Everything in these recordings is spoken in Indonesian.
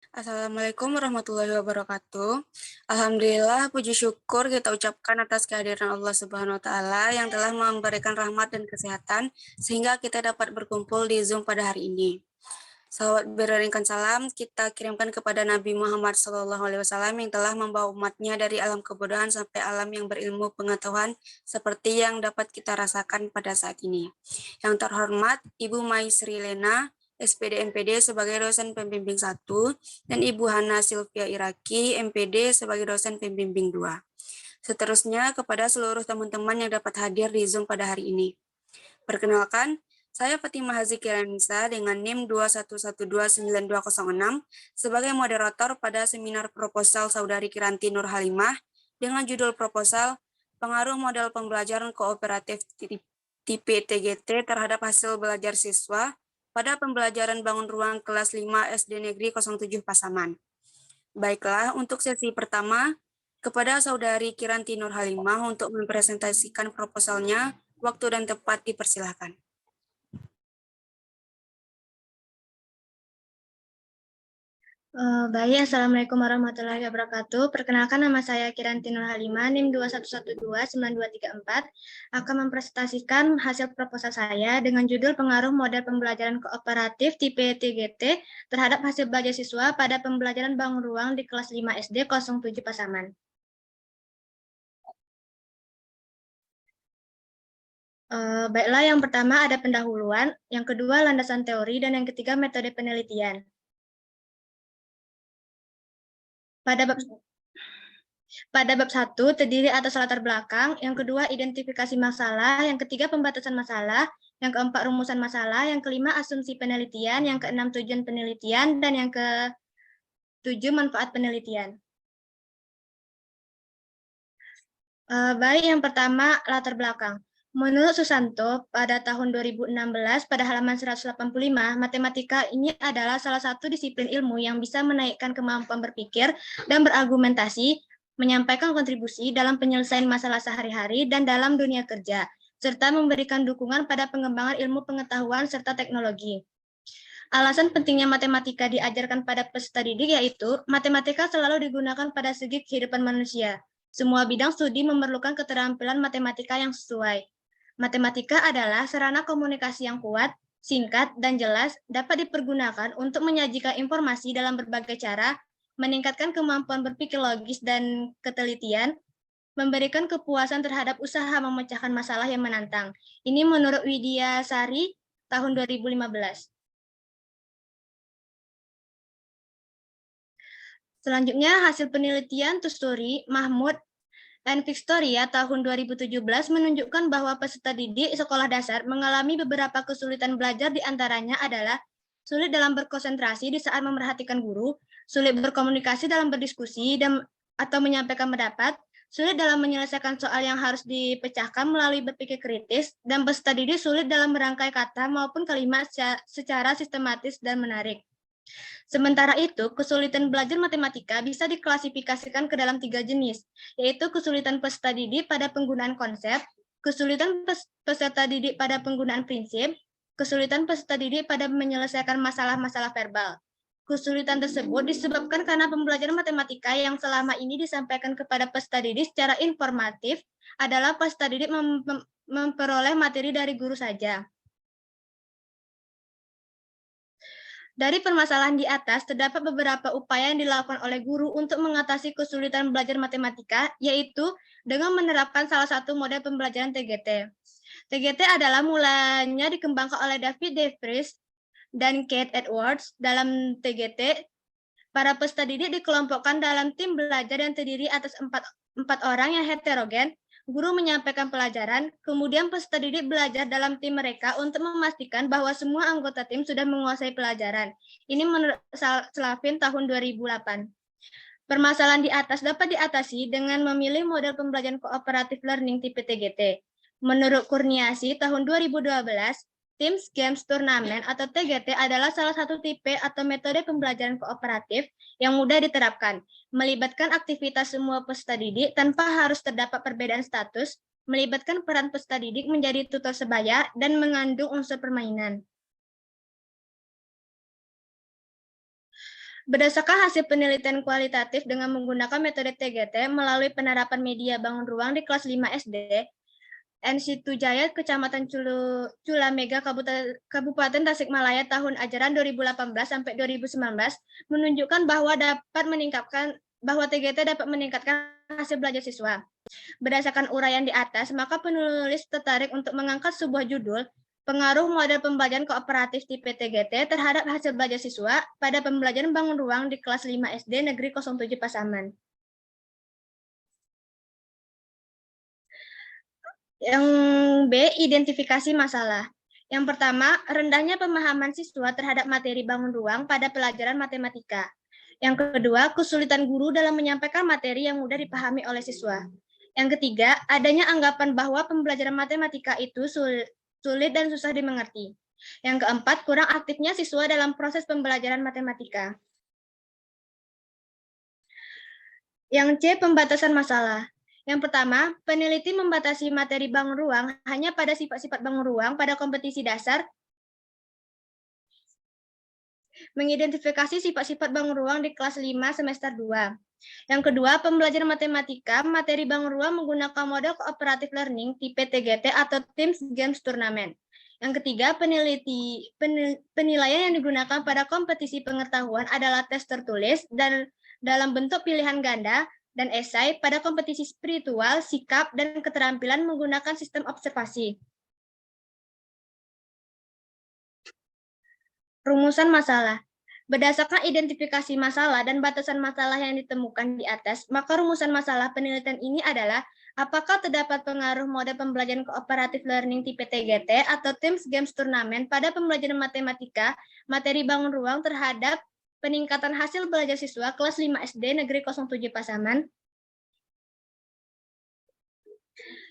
Assalamualaikum warahmatullahi wabarakatuh. Alhamdulillah, puji syukur kita ucapkan atas kehadiran Allah Subhanahu wa Ta'ala yang telah memberikan rahmat dan kesehatan sehingga kita dapat berkumpul di Zoom pada hari ini. Salawat beriringkan salam kita kirimkan kepada Nabi Muhammad SAW yang telah membawa umatnya dari alam kebodohan sampai alam yang berilmu pengetahuan seperti yang dapat kita rasakan pada saat ini. Yang terhormat Ibu Maisri Lena, SPD MPD sebagai dosen pembimbing 1, dan Ibu Hana Sylvia Iraki, MPD sebagai dosen pembimbing 2. Seterusnya kepada seluruh teman-teman yang dapat hadir di Zoom pada hari ini. Perkenalkan, saya Fatimah Hazikiranisa dengan NIM 2112926 sebagai moderator pada seminar proposal Saudari Kiranti Nur Halimah dengan judul proposal Pengaruh Model Pembelajaran Kooperatif tipe TGT terhadap hasil belajar siswa pada pembelajaran bangun ruang kelas 5 SD Negeri 07 Pasaman. Baiklah, untuk sesi pertama, kepada Saudari Kiranti Nur Halimah untuk mempresentasikan proposalnya, waktu dan tempat dipersilahkan. Baik, Assalamualaikum warahmatullahi wabarakatuh. Perkenalkan, nama saya Kiranti Nur Halimah, NIM 211299234, akan mempresentasikan hasil proposal saya dengan judul Pengaruh Model Pembelajaran Kooperatif tipe TGT terhadap hasil belajar siswa pada pembelajaran bangun ruang di kelas 5 SD 07 Pasaman. Baiklah, yang pertama ada pendahuluan, yang kedua landasan teori, dan yang ketiga metode penelitian. Pada bab 1 terdiri atas latar belakang, yang kedua identifikasi masalah, yang ketiga pembatasan masalah, yang keempat rumusan masalah, yang kelima asumsi penelitian, yang keenam tujuan penelitian, dan yang ketujuh manfaat penelitian. Baik, yang pertama latar belakang. Menurut Susanto, pada tahun 2016, pada halaman 185, matematika ini adalah salah satu disiplin ilmu yang bisa menaikkan kemampuan berpikir dan berargumentasi, menyampaikan kontribusi dalam penyelesaian masalah sehari-hari dan dalam dunia kerja, serta memberikan dukungan pada pengembangan ilmu pengetahuan serta teknologi. Alasan pentingnya matematika diajarkan pada peserta didik yaitu, matematika selalu digunakan pada segi kehidupan manusia. Semua bidang studi memerlukan keterampilan matematika yang sesuai. Matematika adalah sarana komunikasi yang kuat, singkat, dan jelas dapat dipergunakan untuk menyajikan informasi dalam berbagai cara, meningkatkan kemampuan berpikir logis dan ketelitian, memberikan kepuasan terhadap usaha memecahkan masalah yang menantang. Ini menurut Widya Sari tahun 2015. Selanjutnya, hasil penelitian Tusturi, Mahmud, dan Victoria tahun 2017 menunjukkan bahwa peserta didik sekolah dasar mengalami beberapa kesulitan belajar, di antaranya adalah sulit dalam berkonsentrasi di saat memerhatikan guru, sulit berkomunikasi dalam berdiskusi atau menyampaikan pendapat, sulit dalam menyelesaikan soal yang harus dipecahkan melalui berpikir kritis, dan peserta didik sulit dalam merangkai kata maupun kalimat secara sistematis dan menarik. Sementara itu, kesulitan belajar matematika bisa diklasifikasikan ke dalam 3 jenis, yaitu kesulitan peserta didik pada penggunaan konsep, kesulitan peserta didik pada penggunaan prinsip, kesulitan peserta didik pada menyelesaikan masalah-masalah verbal. Kesulitan tersebut disebabkan karena pembelajaran matematika yang selama ini disampaikan kepada peserta didik secara informatif adalah peserta didik memperoleh materi dari guru saja. Dari permasalahan di atas, terdapat beberapa upaya yang dilakukan oleh guru untuk mengatasi kesulitan belajar matematika, yaitu dengan menerapkan salah satu model pembelajaran TGT. TGT adalah mulanya dikembangkan oleh David De Vries dan Kate Edwards. Dalam TGT, para peserta didik dikelompokkan dalam tim belajar yang terdiri atas empat orang yang heterogen. Guru menyampaikan pelajaran, kemudian peserta didik belajar dalam tim mereka untuk memastikan bahwa semua anggota tim sudah menguasai pelajaran. Ini menurut Slavin tahun 2008. Permasalahan di atas dapat diatasi dengan memilih model pembelajaran kooperatif learning tipe TGT. Menurut Kurniasi tahun 2012, Teams Games Turnamen atau TGT adalah salah satu tipe atau metode pembelajaran kooperatif yang mudah diterapkan, melibatkan aktivitas semua peserta didik tanpa harus terdapat perbedaan status, melibatkan peran peserta didik menjadi tutor sebaya, dan mengandung unsur permainan. Berdasarkan hasil penelitian kualitatif dengan menggunakan metode TGT melalui penerapan media bangun ruang di kelas 5 SD, Situ Jaya, Kecamatan Culamega, Kabupaten Tasikmalaya tahun ajaran 2018 sampai 2019 menunjukkan bahwa TGT dapat meningkatkan hasil belajar siswa. Berdasarkan uraian di atas, maka penulis tertarik untuk mengangkat sebuah judul pengaruh model pembelajaran kooperatif tipe TGT terhadap hasil belajar siswa pada pembelajaran bangun ruang di kelas 5 SD Negeri 07 Pasaman. Yang B, identifikasi masalah. Yang pertama, rendahnya pemahaman siswa terhadap materi bangun ruang pada pelajaran matematika. Yang kedua, kesulitan guru dalam menyampaikan materi yang mudah dipahami oleh siswa. Yang ketiga, adanya anggapan bahwa pembelajaran matematika itu sulit dan susah dimengerti. Yang keempat, kurang aktifnya siswa dalam proses pembelajaran matematika. Yang C, pembatasan masalah. Yang pertama, peneliti membatasi materi bangun ruang hanya pada sifat-sifat bangun ruang pada kompetisi dasar, mengidentifikasi sifat-sifat bangun ruang di kelas 5 semester 2. Yang kedua, pembelajaran matematika, materi bangun ruang menggunakan model cooperative learning tipe TGT atau Teams Games Turnamen. Yang ketiga, penilaian yang digunakan pada kompetisi pengetahuan adalah tes tertulis dan dalam bentuk pilihan ganda dan esai pada kompetisi spiritual, sikap, dan keterampilan menggunakan sistem observasi. Rumusan masalah. Berdasarkan identifikasi masalah dan batasan masalah yang ditemukan di atas, maka rumusan masalah penelitian ini adalah apakah terdapat pengaruh model pembelajaran kooperatif learning tipe TGT atau Teams Games Turnamen pada pembelajaran matematika, materi bangun ruang terhadap peningkatan hasil belajar siswa kelas 5 SD Negeri 07 Pasaman.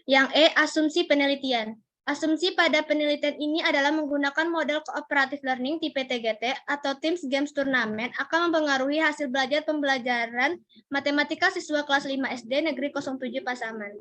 Yang E, asumsi penelitian. Asumsi pada penelitian ini adalah menggunakan model cooperative learning tipe TGT atau Teams Games Turnamen akan mempengaruhi hasil belajar pembelajaran matematika siswa kelas 5 SD Negeri 07 Pasaman.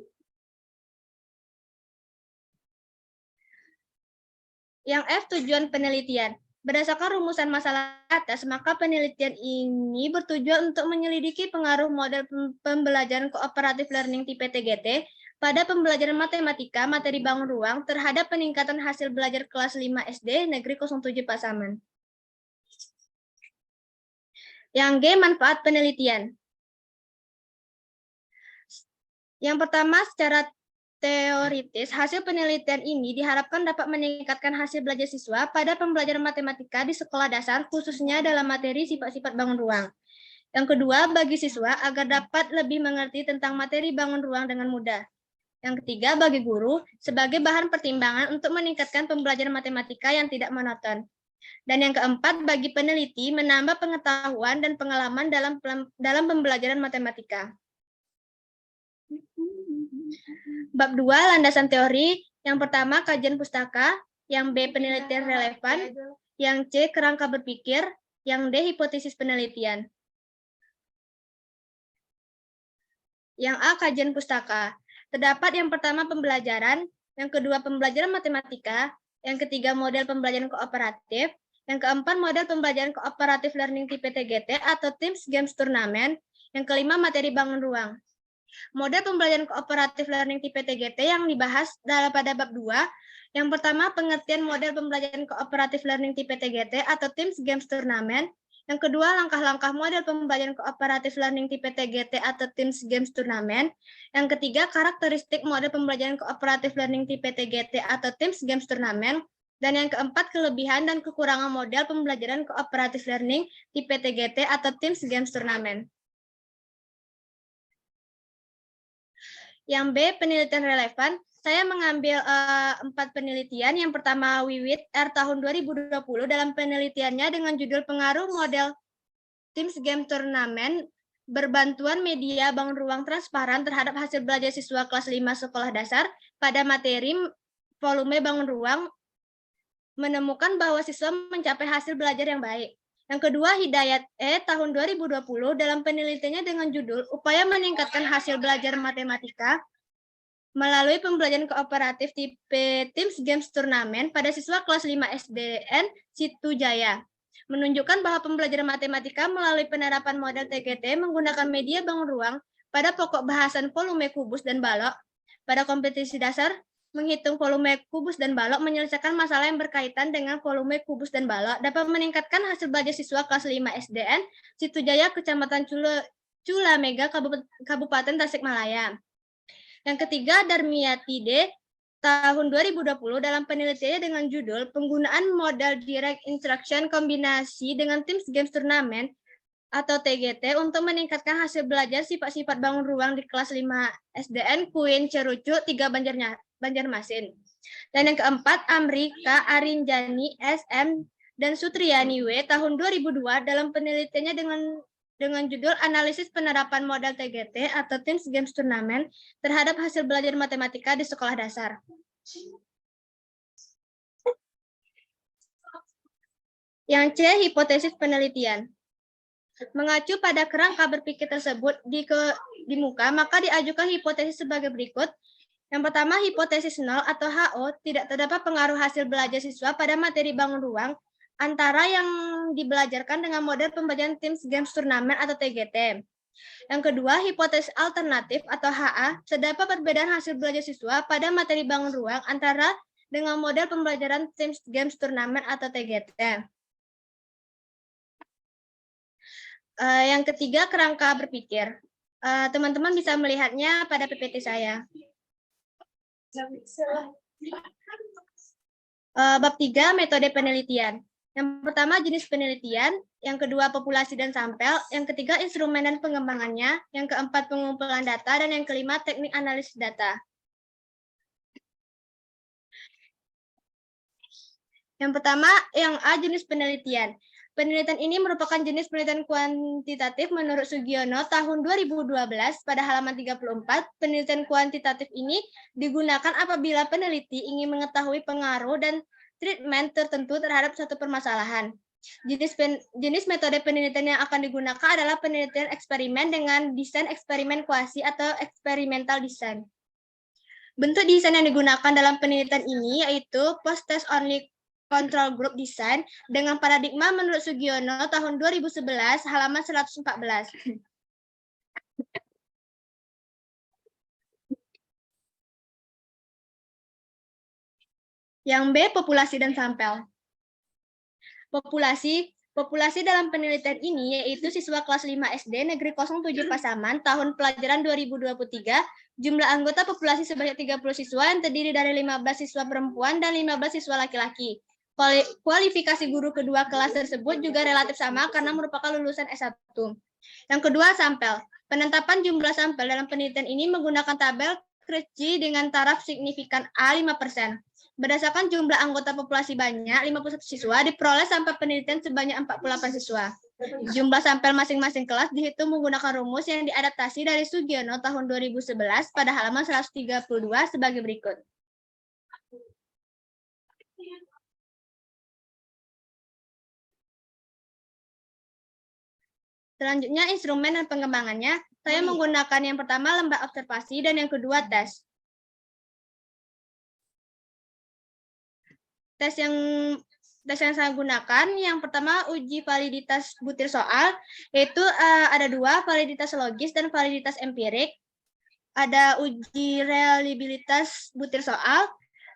Yang F, tujuan penelitian. Berdasarkan rumusan masalah atas, maka penelitian ini bertujuan untuk menyelidiki pengaruh model pembelajaran kooperatif learning tipe TGT pada pembelajaran matematika materi bangun ruang terhadap peningkatan hasil belajar kelas 5 SD Negeri 07 Pasaman. Yang G, manfaat penelitian. Yang pertama, secara teoritis, hasil penelitian ini diharapkan dapat meningkatkan hasil belajar siswa pada pembelajaran matematika di sekolah dasar, khususnya dalam materi sifat-sifat bangun ruang. Yang kedua, bagi siswa agar dapat lebih mengerti tentang materi bangun ruang dengan mudah. Yang ketiga, bagi guru, sebagai bahan pertimbangan untuk meningkatkan pembelajaran matematika yang tidak monoton. Dan yang keempat, bagi peneliti, menambah pengetahuan dan pengalaman dalam pembelajaran matematika. Bab 2, landasan teori. Yang pertama, kajian pustaka. Yang B, penelitian relevan. Yang C, kerangka berpikir. Yang D, hipotesis penelitian. Yang A, kajian pustaka. Terdapat yang pertama pembelajaran, yang kedua pembelajaran matematika, yang ketiga model pembelajaran kooperatif, yang keempat model pembelajaran kooperatif learning tipe TGT atau Teams Games Turnamen, yang kelima materi bangun ruang. Model pembelajaran kooperatif learning tipe TGT yang dibahas pada bab 2, yang pertama pengertian model pembelajaran kooperatif learning tipe TGT atau Teams Games Turnamen, yang kedua langkah-langkah model pembelajaran kooperatif learning tipe TGT atau Teams Games Turnamen, yang ketiga karakteristik model pembelajaran kooperatif learning tipe TGT atau Teams Games Turnamen, dan yang keempat kelebihan dan kekurangan model pembelajaran kooperatif learning tipe TGT atau Teams Games Turnamen. Yang B, penelitian relevan. Saya mengambil 4 penelitian. Yang pertama, Wiwit R tahun 2020 dalam penelitiannya dengan judul pengaruh model Teams Game Turnamen berbantuan media bangun ruang transparan terhadap hasil belajar siswa kelas 5 sekolah dasar pada materi volume bangun ruang, menemukan bahwa siswa mencapai hasil belajar yang baik. Yang kedua, Hidayat E tahun 2020 dalam penelitiannya dengan judul upaya meningkatkan hasil belajar matematika melalui pembelajaran kooperatif tipe Teams Games Turnamen pada siswa kelas 5 SDN Situ Jaya. menunjukkan bahwa pembelajaran matematika melalui penerapan model TGT menggunakan media bangun ruang pada pokok bahasan volume kubus dan balok. Pada kompetisi dasar, menghitung volume kubus dan balok menyelesaikan masalah yang berkaitan dengan volume kubus dan balok dapat meningkatkan hasil belajar siswa kelas 5 SDN Situjaya, Kecamatan Culamega, Kabupaten Tasikmalaya. Yang ketiga, Darmiati D. tahun 2020 dalam penelitiannya dengan judul Penggunaan Modal Direct Instruction Kombinasi dengan Teams Games Turnamen atau TGT untuk meningkatkan hasil belajar sifat-sifat bangun ruang di kelas 5 SDN Kuin Cerucu 3 Banjarmasin. Dan yang keempat, Amrika Arinjani SM dan Sutriani W. tahun 2002 dalam penelitiannya dengan judul Analisis Penerapan Modal TGT atau Teams Games Turnamen terhadap hasil belajar matematika di sekolah dasar. Yang C, hipotesis penelitian. Mengacu pada kerangka berpikir tersebut di muka, maka diajukan hipotesis sebagai berikut. Yang pertama, hipotesis nol atau HO, tidak terdapat pengaruh hasil belajar siswa pada materi bangun ruang antara yang dibelajarkan dengan model pembelajaran Teams Games Turnamen atau TGT. Yang kedua, hipotesis alternatif atau HA, terdapat perbedaan hasil belajar siswa pada materi bangun ruang antara dengan model pembelajaran Teams Games Turnamen atau TGT. Yang ketiga, kerangka berpikir. Teman-teman bisa melihatnya pada PPT saya. Bab 3, metode penelitian. Yang pertama, jenis penelitian. Yang kedua, populasi dan sampel. Yang ketiga, instrumen dan pengembangannya. Yang keempat, pengumpulan data. Dan yang kelima, teknik analisis data. Yang pertama, yang A, jenis penelitian. Penelitian ini merupakan jenis penelitian kuantitatif menurut Sugiono tahun 2012 pada halaman 34. Penelitian kuantitatif ini digunakan apabila peneliti ingin mengetahui pengaruh dan treatment tertentu terhadap suatu permasalahan. Jenis metode penelitian yang akan digunakan adalah penelitian eksperimen dengan desain eksperimen kuasi atau experimental design. Bentuk desain yang digunakan dalam penelitian ini yaitu post-test only control group design dengan paradigma menurut Sugiono tahun 2011 halaman 114. Yang B, populasi dan sampel. Populasi dalam penelitian ini yaitu siswa kelas 5 SD Negeri 07 Pasaman tahun pelajaran 2023, jumlah anggota populasi sebanyak 30 siswa yang terdiri dari 15 siswa perempuan dan 15 siswa laki-laki. Kualifikasi guru kedua kelas tersebut juga relatif sama karena merupakan lulusan S1. Yang kedua, sampel. Penetapan jumlah sampel dalam penelitian ini menggunakan tabel Krejci dengan taraf signifikan A 5%. Berdasarkan jumlah anggota populasi banyak, 51 siswa, diperoleh sampel penelitian sebanyak 48 siswa. Jumlah sampel masing-masing kelas dihitung menggunakan rumus yang diadaptasi dari Sugiono tahun 2011 pada halaman 132 sebagai berikut. Selanjutnya, instrumen dan pengembangannya. Saya menggunakan yang pertama lembah observasi dan yang kedua tes. Tes yang saya gunakan, yang pertama uji validitas butir soal, yaitu ada dua, validitas logis dan validitas empirik. Ada uji reliabilitas butir soal,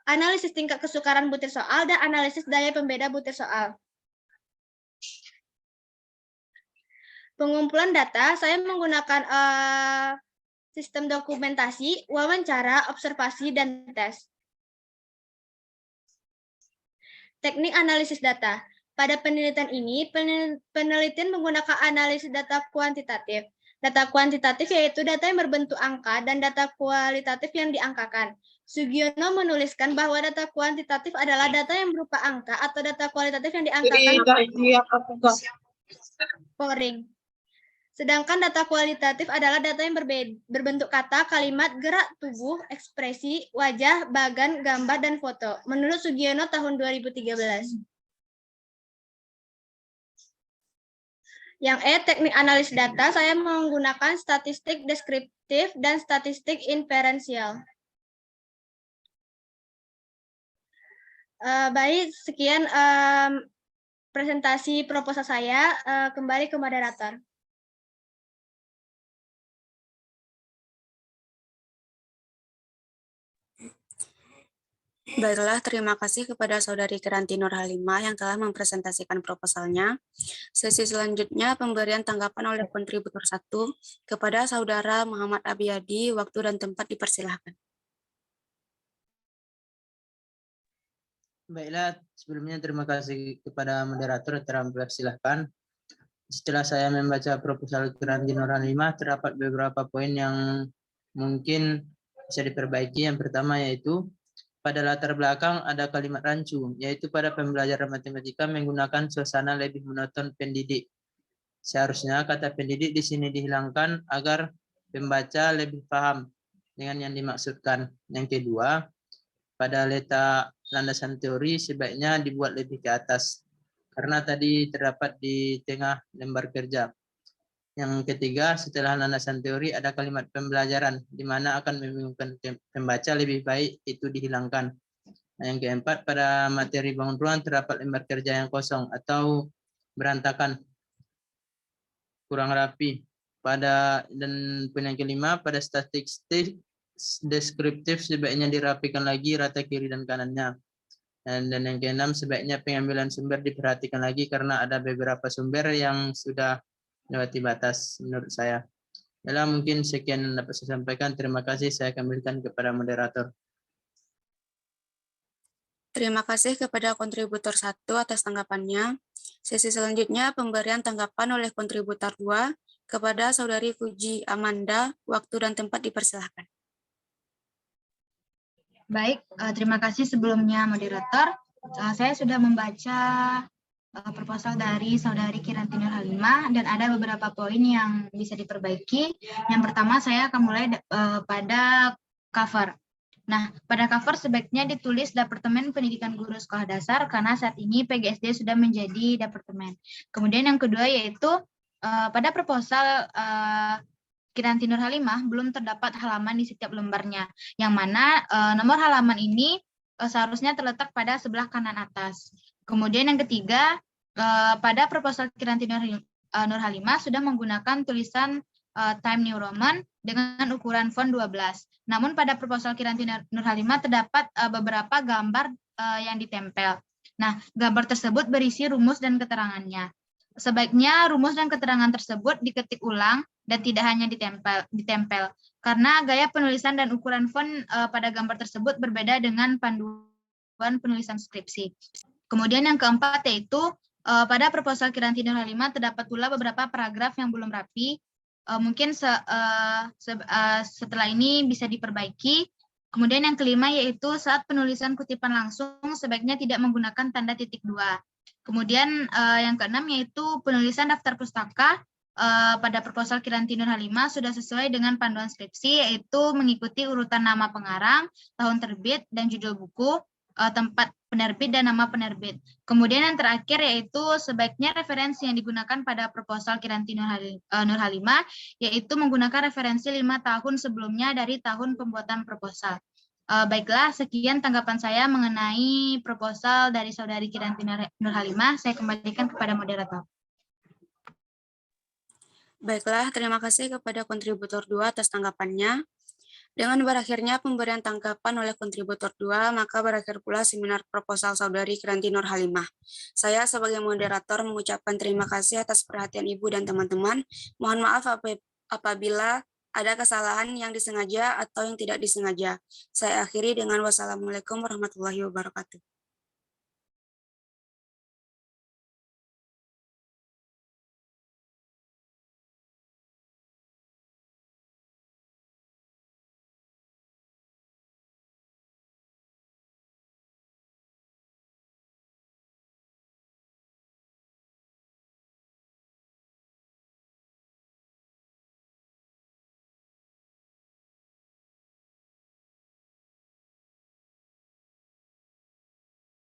analisis tingkat kesukaran butir soal, dan analisis daya pembeda butir soal. Pengumpulan data, saya menggunakan sistem dokumentasi, wawancara, observasi, dan tes. Teknik analisis data. Pada penelitian ini, penelitian menggunakan analisis data kuantitatif. Data kuantitatif yaitu data yang berbentuk angka dan data kualitatif yang diangkakan. Sugiono menuliskan bahwa data kuantitatif adalah data yang berupa angka atau data kualitatif yang diangkakan. Sedangkan data kualitatif adalah data yang berbentuk kata, kalimat, gerak tubuh, ekspresi, wajah, bagan, gambar, dan foto. Menurut Sugiono tahun 2013. Yang E, teknik analis data, saya menggunakan statistik deskriptif dan statistik inferensial. Baik, sekian presentasi proposal saya. Kembali ke moderator. Baiklah, terima kasih kepada Saudari Kiranti Nurhalimah yang telah mempresentasikan proposalnya. Sesi selanjutnya pemberian tanggapan oleh kontributor 1 kepada Saudara Muhammad Abiyadi. Waktu dan tempat dipersilahkan. Baiklah, sebelumnya terima kasih kepada moderator yang telah mempersilahkan. Setelah saya membaca proposal Kiranti Nurhalimah, terdapat beberapa poin yang mungkin bisa diperbaiki. Yang pertama yaitu pada latar belakang ada kalimat rancu, yaitu pada pembelajaran matematika menggunakan suasana lebih monoton pendidik. Seharusnya kata pendidik di sini dihilangkan agar pembaca lebih paham dengan yang dimaksudkan. Yang kedua, pada letak landasan teori sebaiknya dibuat lebih ke atas, karena tadi terdapat di tengah lembar kerja. Yang ketiga, setelah landasan teori ada kalimat pembelajaran, di mana akan membingungkan pembaca, lebih baik itu dihilangkan. Nah, yang keempat, pada materi bangun ruang terdapat lembar kerja yang kosong atau berantakan, kurang rapi. Dan poin yang kelima, pada statistik deskriptif sebaiknya dirapikan lagi rata kiri dan kanannya. Dan yang keenam, sebaiknya pengambilan sumber diperhatikan lagi karena ada beberapa sumber yang sudah melewati batas menurut saya. Yalah, mungkin sekian yang dapat saya sampaikan. Terima kasih, saya kembalikan kepada moderator. Terima kasih kepada kontributor 1 atas tanggapannya. Sesi selanjutnya pemberian tanggapan oleh kontributor 2 kepada Saudari Fuji Amanda. Waktu dan tempat dipersilahkan. Baik, terima kasih sebelumnya moderator. Saya sudah membaca proposal dari Saudari Kiranti Nurhalimah dan ada beberapa poin yang bisa diperbaiki. Yang pertama saya akan mulai pada cover. Nah, pada cover sebaiknya ditulis Departemen Pendidikan Guru Sekolah Dasar karena saat ini PGSD sudah menjadi departemen. Kemudian yang kedua yaitu pada proposal Kiranti Nurhalimah belum terdapat halaman di setiap lembarnya, yang mana nomor halaman ini seharusnya terletak pada sebelah kanan atas. Kemudian yang ketiga, pada proposal Kiranti Nurhalimah sudah menggunakan tulisan Time New Roman dengan ukuran font 12. Namun pada proposal Kiranti Nurhalimah terdapat beberapa gambar yang ditempel. Nah, gambar tersebut berisi rumus dan keterangannya. Sebaiknya rumus dan keterangan tersebut diketik ulang dan tidak hanya ditempel karena gaya penulisan dan ukuran font pada gambar tersebut berbeda dengan panduan penulisan skripsi. Kemudian yang keempat yaitu pada proposal Kiranti Nurhalimah terdapat pula beberapa paragraf yang belum rapi. Mungkin setelah ini bisa diperbaiki. Kemudian yang kelima yaitu saat penulisan kutipan langsung sebaiknya tidak menggunakan tanda titik 2. Kemudian yang keenam yaitu penulisan daftar pustaka pada proposal Kiranti Nurhalimah sudah sesuai dengan panduan skripsi, yaitu mengikuti urutan nama pengarang, tahun terbit, dan judul buku, tempat penerbit, dan nama penerbit. Kemudian yang terakhir yaitu sebaiknya referensi yang digunakan pada proposal Kiranti Nurhalimah, yaitu menggunakan referensi 5 tahun sebelumnya dari tahun pembuatan proposal. Baiklah, sekian tanggapan saya mengenai proposal dari Saudari Kiranti Nurhalimah. Saya kembalikan kepada moderator. Baiklah, terima kasih kepada kontributor 2 atas tanggapannya. Dengan berakhirnya pemberian tanggapan oleh kontributor 2, maka berakhir pula seminar proposal Saudari Kiranti Nurhalimah. Saya sebagai moderator mengucapkan terima kasih atas perhatian Ibu dan teman-teman. Mohon maaf apabila ada kesalahan yang disengaja atau yang tidak disengaja. Saya akhiri dengan wassalamualaikum warahmatullahi wabarakatuh.